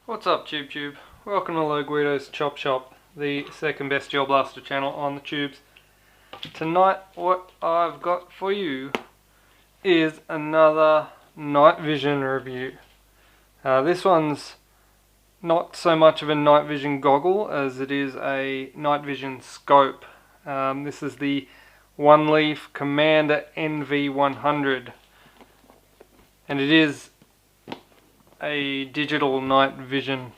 What's up, Tube? Welcome to Guido's Chop Shop, the second best Gel Blaster channel on the tubes. Tonight, what I've got for you is another night vision review. This one's not so much of a night vision goggle as it is a night vision scope. This is the One Leaf Commander NV100, and it is a digital night vision.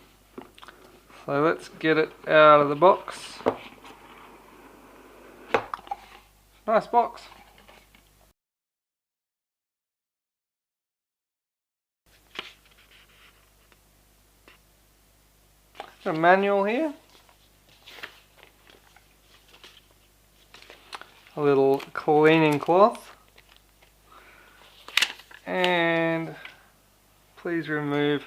So let's get it out of the box. Nice box. Got a manual here. A little cleaning cloth. And please remove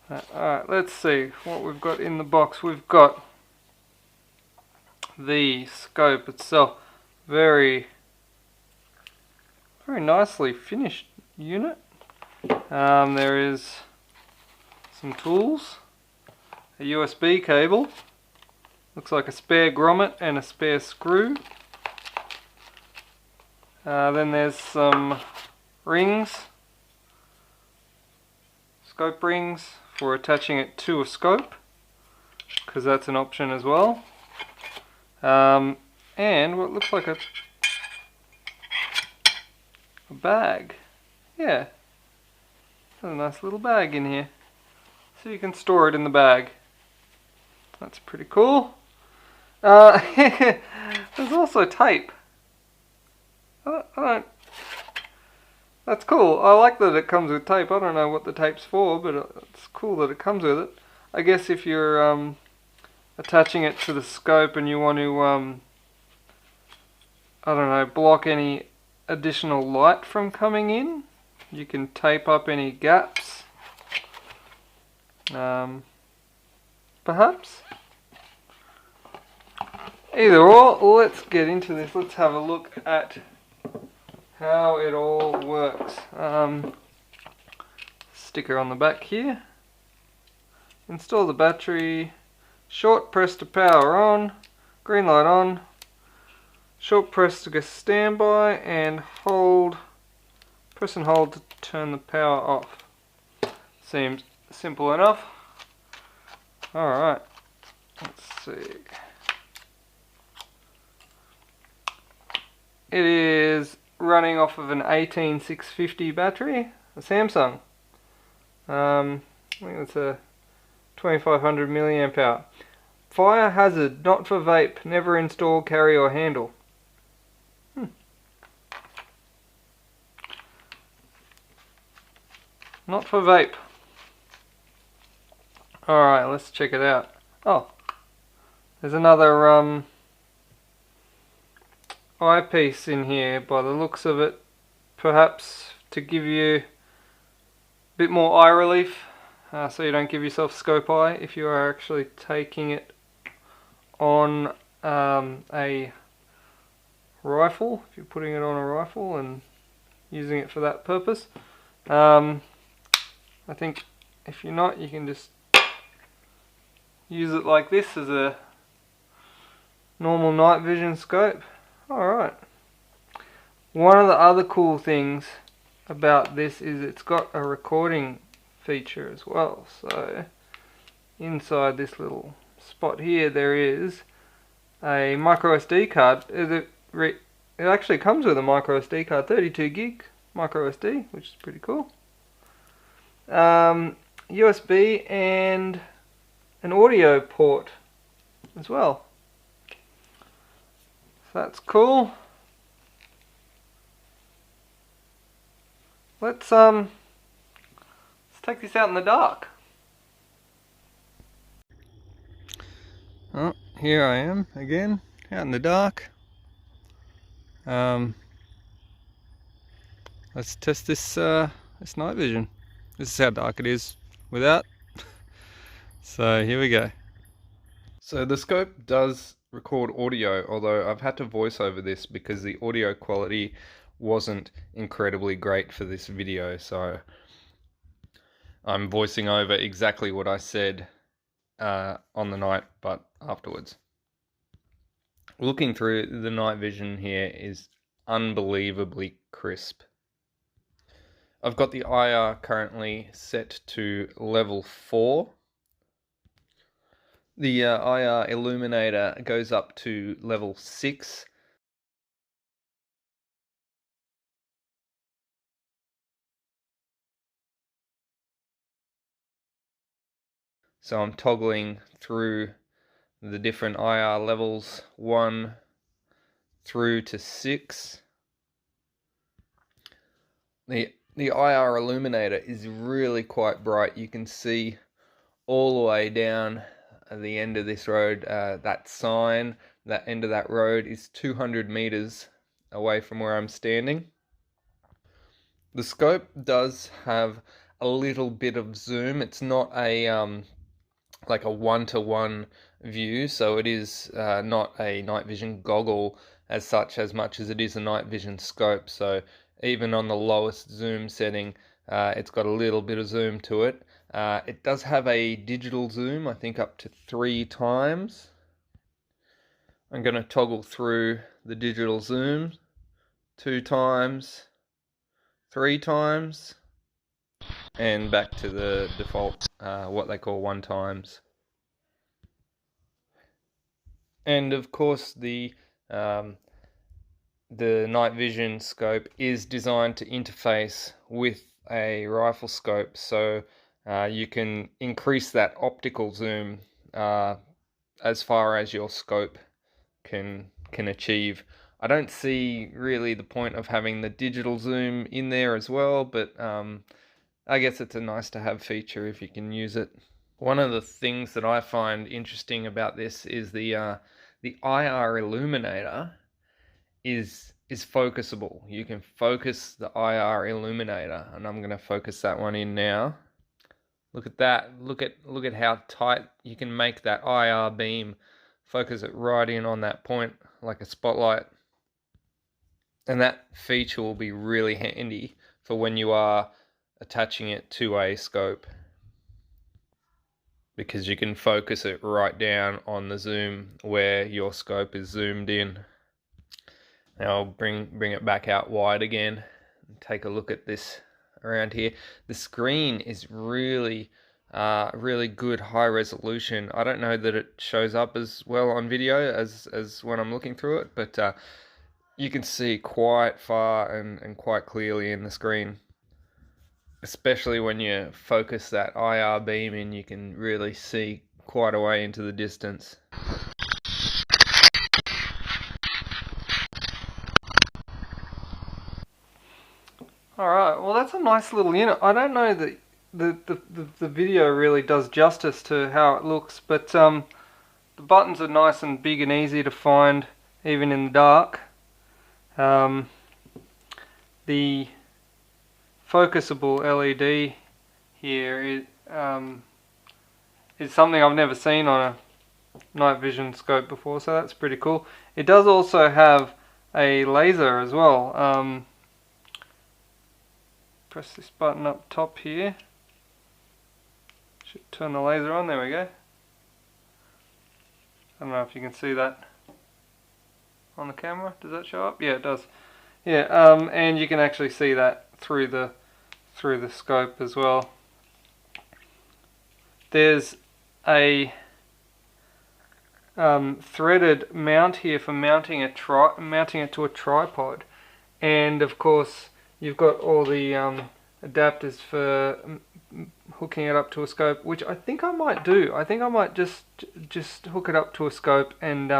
that. Alright, let's see what we've got in the box. We've got the scope itself. Very nicely finished unit. There is some tools, a USB cable, looks like a spare grommet and a spare screw. Then there's some rings, scope rings for attaching it to a scope, because that's an option as well. And what looks like a bag. Yeah, there's a nice little bag in here, so you can store it in the bag. That's pretty cool. There's also tape. That's cool. I like that it comes with tape. I don't know what the tape's for, but it's cool that it comes with it. I guess if you're attaching it to the scope and you want to, I don't know, block any additional light from coming in, you can tape up any gaps. Perhaps. Either or, let's get into this. Let's have a look at how it all works. Sticker on the back here. Install the battery. Short press to power on. Green light on. Short press to go standby, and hold. Press and hold to turn the power off. Seems simple enough. Alright, let's see. It is running off of an 18650 battery, a Samsung. I think it's a 2500 milliamp hour. Fire hazard, not for vape. Never install, carry or handle. Not for vape. Alright, let's check it out. Oh, there's another eyepiece in here by the looks of it, perhaps to give you a bit more eye relief, so you don't give yourself scope eye if you are actually taking it on a rifle, if you're putting it on a rifle and using it for that purpose. I think if you're not, you can just use it like this as a normal night vision scope. Alright. One of the other cool things about this is it's got a recording feature as well. So inside this little spot here there is a micro SD card. It actually comes with a micro SD card, 32 gig micro SD, which is pretty cool. USB and an audio port as well. So that's cool. Let's take this out in the dark. Oh, here I am again, out in the dark. Let's test this this night vision. This is how dark it is without. So here we go. So the scope does record audio, although I've had to voice over this because the audio quality wasn't incredibly great for this video. So I'm voicing over exactly what I said on the night, but afterwards. Looking through, the night vision here is unbelievably crisp. I've got the IR currently set to level 4. The IR Illuminator goes up to level 6. So I'm toggling through the different IR levels 1 through to 6. The IR Illuminator is really quite bright. You can see all the way down at the end of this road. That sign, that end of that road is 200 meters away from where I'm standing. The scope does have a little bit of zoom. It's not a like a one-to-one view, so it is not a night vision goggle as such, as much as it is a night vision scope. So even on the lowest zoom setting, it's got a little bit of zoom to it. It does have a digital zoom, I think up to 3 times. I'm going to toggle through the digital zoom 2 times, 3 times, and back to the default, what they call 1 times. And of course, the night vision scope is designed to interface with a rifle scope, so you can increase that optical zoom as far as your scope can achieve. I don't see really the point of having the digital zoom in there as well, but I guess it's a nice to have feature if you can use it. One of the things that I find interesting about this is the IR Illuminator is focusable. You can focus the IR Illuminator, and I'm going to focus that one in now. Look at that. Look at how tight you can make that IR beam. Focus it right in on that point like a spotlight. And that feature will be really handy for when you are attaching it to a scope, because you can focus it right down on the zoom where your scope is zoomed in. Now I'll bring it back out wide again and take a look at this around here. The screen is really really good high resolution. I don't know that it shows up as well on video as when I'm looking through it, but you can see quite far and quite clearly in the screen. Especially when you focus that IR beam in, you can really see quite a way into the distance. Alright, well that's a nice little unit. I don't know that the video really does justice to how it looks, but the buttons are nice and big and easy to find even in the dark. The focusable LED here is something I've never seen on a night vision scope before, so that's pretty cool. It does also have a laser as well. Press this button up top here. Should turn the laser on. There we go. I don't know if you can see that on the camera. Does that show up? Yeah, it does. Yeah, and you can actually see that through the scope as well. There's a threaded mount here for mounting it to a tripod, and of course you've got all the adapters for hooking it up to a scope, which I think I might do. I think I might just hook it up to a scope and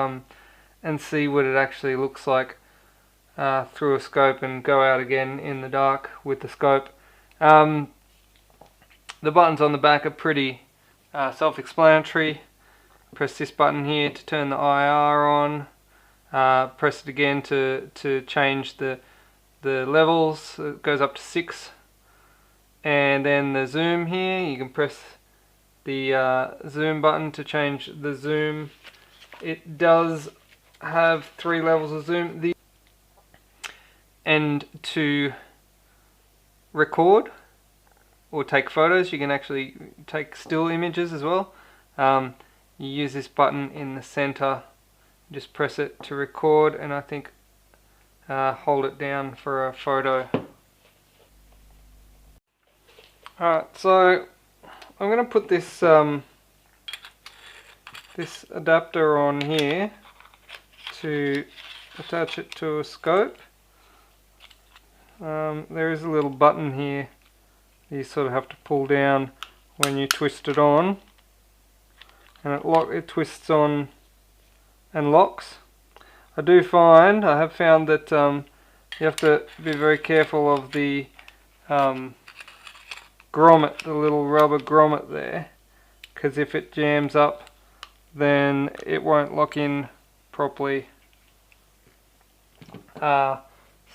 see what it actually looks like through a scope, and go out again in the dark with the scope. The buttons on the back are pretty self-explanatory. Press this button here to turn the IR on. Press it again to change the levels. It goes up to 6. And then the zoom here, you can press the zoom button to change the zoom. It does have 3 levels of zoom. And to record, or take photos. You can actually take still images as well. You use this button in the center, just press it to record, and I think hold it down for a photo. Alright, so I'm going to put this this adapter on here to attach it to a scope. There is a little button here you sort of have to pull down when you twist it on, and it twists on and locks. I have found that you have to be very careful of the grommet, the little rubber grommet there, because if it jams up then it won't lock in properly. So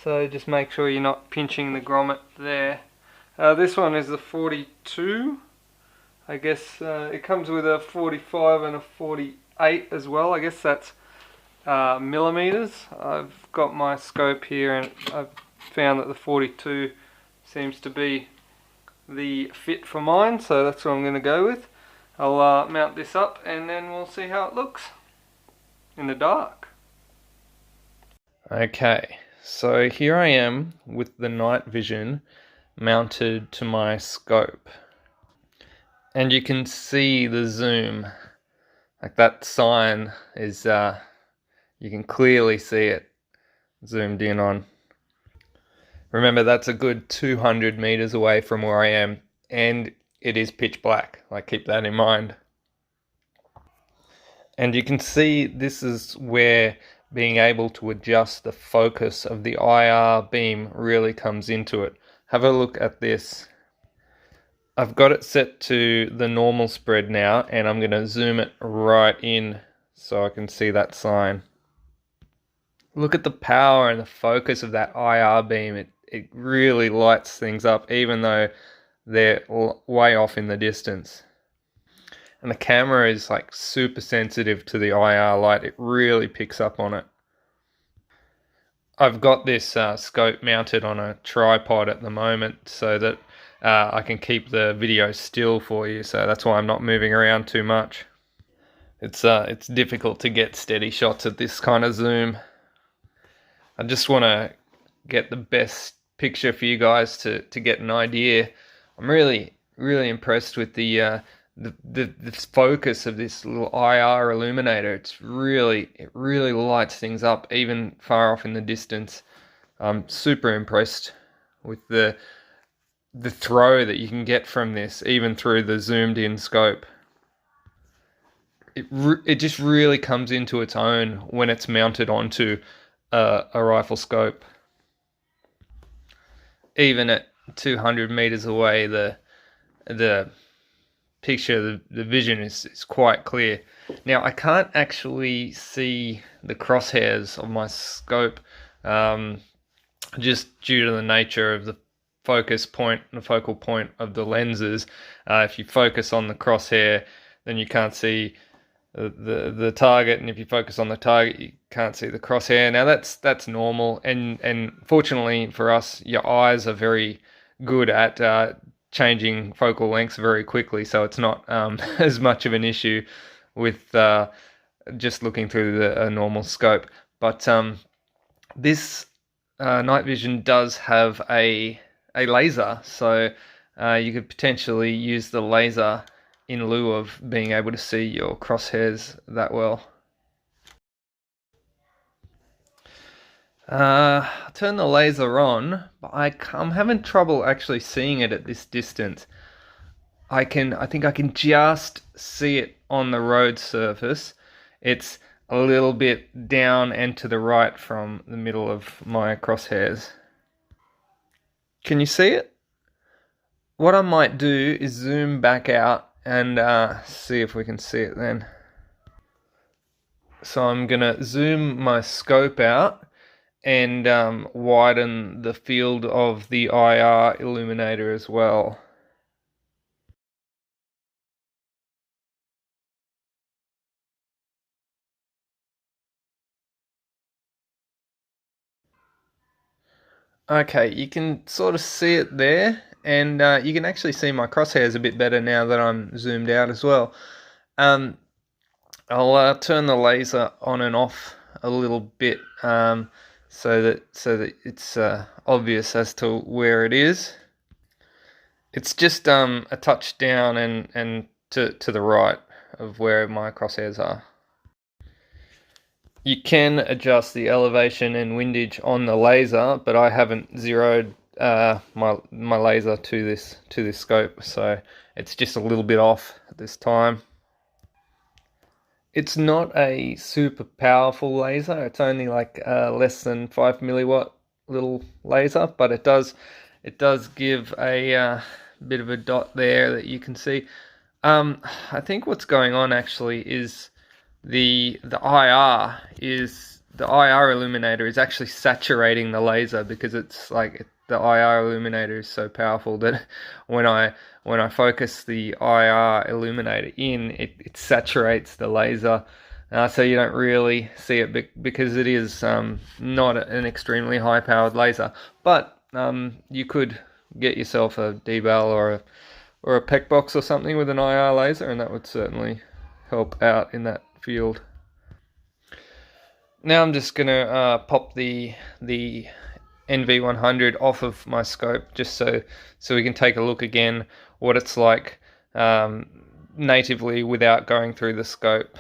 just make sure you're not pinching the grommet there. This one is the 42. I guess it comes with a 45 and a 48 as well. I guess that's millimeters. I've got my scope here and I've found that the 42 seems to be the fit for mine, so that's what I'm going to go with. I'll mount this up and then we'll see how it looks in the dark. Okay, so here I am with the night vision mounted to my scope, and you can see the zoom. Like that sign is you can clearly see it zoomed in on. Remember, that's a good 200 meters away from where I am, and it is pitch black. Like, keep that in mind. And you can see this is where being able to adjust the focus of the IR beam really comes into it. Have a look at this. I've got it set to the normal spread now, and I'm going to zoom it right in so I can see that sign. Look at the power and the focus of that IR beam. It really lights things up, even though they're way off in the distance. And the camera is like super sensitive to the IR light. It really picks up on it. I've got this scope mounted on a tripod at the moment so that I can keep the video still for you. So that's why I'm not moving around too much. It's difficult to get steady shots at this kind of zoom. I just want to get the best picture for you guys to get an idea. I'm really impressed with the focus of this little IR illuminator. It really lights things up even far off in the distance. I'm super impressed with the throw that you can get from this, even through the zoomed in scope. It just really comes into its own when it's mounted onto a rifle scope. Even at 200 meters away, the picture, the vision is quite clear. Now, I can't actually see the crosshairs of my scope, just due to the nature of the focus point, the focal point of the lenses. If you focus on the crosshair, then you can't see the target, and if you focus on the target, you can't see the crosshair. Now that's normal, and fortunately for us, your eyes are very good at changing focal lengths very quickly, so it's not as much of an issue with just looking through a normal scope. But this night vision does have a laser, so you could potentially use the laser in lieu of being able to see your crosshairs that well. Turn the laser on, but I'm having trouble actually seeing it at this distance. I think I can just see it on the road surface. It's a little bit down and to the right from the middle of my crosshairs. Can you see it? What I might do is zoom back out and see if we can see it then. So I'm gonna zoom my scope out and widen the field of the IR illuminator as well. Okay, you can sort of see it there, and you can actually see my crosshairs a bit better now that I'm zoomed out as well. I'll turn the laser on and off a little bit so that it's obvious as to where it is. It's just a touch down and to the right of where my crosshairs are. You can adjust the elevation and windage on the laser, but I haven't zeroed my laser to this scope, so it's just a little bit off at this time. It's not a super powerful laser. It's only like less than 5 milliwatt little laser, but it does give a bit of a dot there that you can see. I think what's going on actually is the IR illuminator is actually saturating the laser, because it's like the IR illuminator is so powerful that when I focus the IR illuminator in, it saturates the laser, so you don't really see it because it is not an extremely high powered laser. But you could get yourself a D-Bell or a PEC box or something with an IR laser, and that would certainly help out in that field. Now I'm just gonna pop the NV100 off of my scope, just so we can take a look again what it's like natively without going through the scope.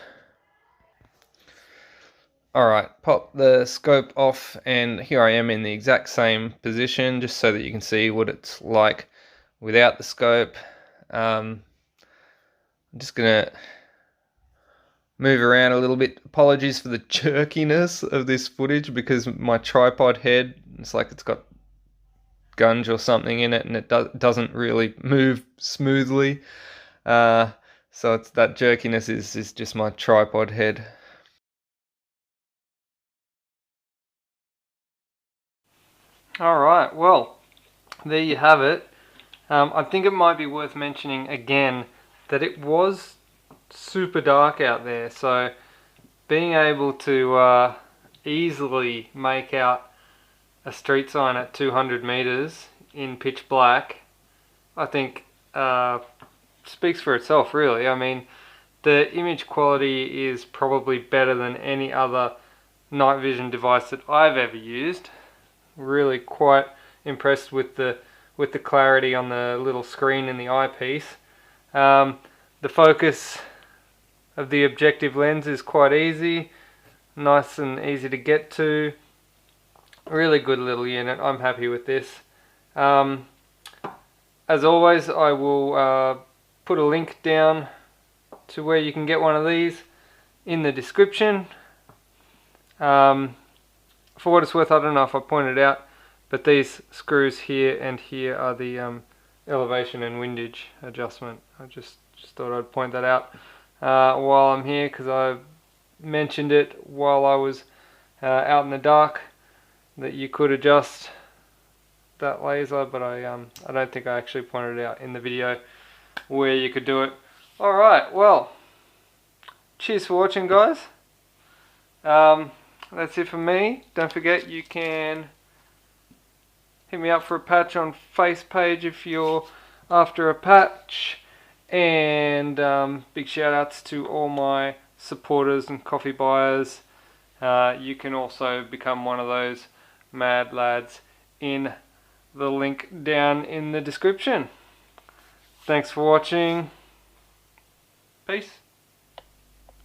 Alright, pop the scope off, and here I am in the exact same position, just so that you can see what it's like without the scope. I'm just gonna move around a little bit. Apologies for the jerkiness of this footage, because my tripod head, it's like it's got gunge or something in it, and it doesn't really move smoothly. So it's that jerkiness is just my tripod head. Alright, well, there you have it. I think it might be worth mentioning again that it was super dark out there, so being able to easily make out a street sign at 200 meters in pitch black, I think speaks for itself, really. I mean, the image quality is probably better than any other night vision device that I've ever used. Really quite impressed with the clarity on the little screen in the eyepiece. The focus of the objective lens is quite easy, nice and easy to get to. Really good little unit. I'm happy with this. As always, I will put a link down to where you can get one of these in the description. For what it's worth, I don't know if I pointed out, but these screws here and here are the elevation and windage adjustment. I just thought I'd point that out while I'm here, because I mentioned it while I was out in the dark, that you could adjust that laser, but I don't think I actually pointed it out in the video where you could do it. Alright, well, cheers for watching, guys. That's it for me. Don't forget, you can hit me up for a patch on FacePage if you're after a patch, and big shout outs to all my supporters and coffee buyers. You can also become one of those mad lads in the link down in the description. Thanks for watching. Peace.